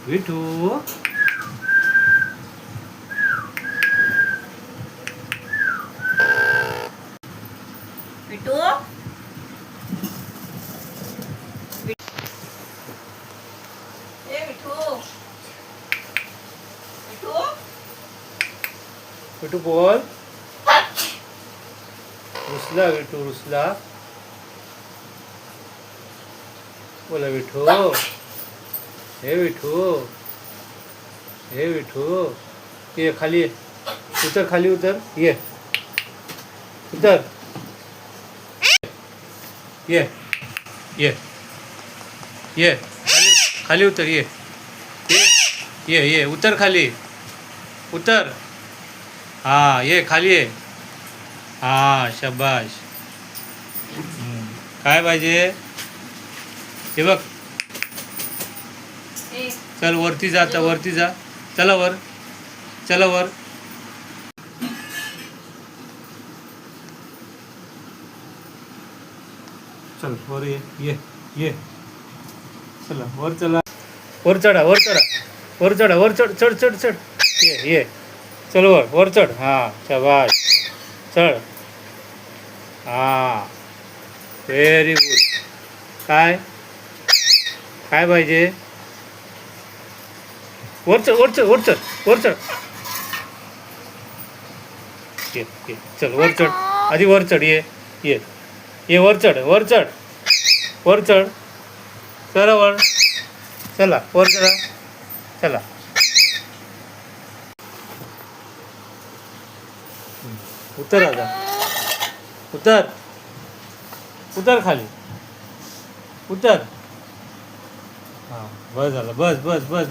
विठू विठू ए विठू विठू विठू बोल. रुसला विठू रुसला. बोला विठू. हे विठू. हे विठू ये खाली ये. उतर खाली उतर ये. उतर ये ये ये खाली खाली उतर ये ये उतर खाली उतर. हाँ ये खाली ये. हाँ शाबाश. काय पाहिजे हे बघ. ए चल वरती जा आता वरती जा. चला वर चला वर. चल वर ये चला वर चला. वर चढा वर चढा वर चढा वर चढ चढ चढ चढ. ये चल वर चढ. हां शाबाश चढ. हां व्हेरी गुड. काय काय पाहिजे. वर चढ वर चढ वर चढ वर चढ. ये चल वर चढ. आधी वर चढ. ये वर चढ वर चढ वर चढ. चला वर चला वर चढा चला. उतर आता उतर उतर खाली उतर. हां बस झालं बस बस बस.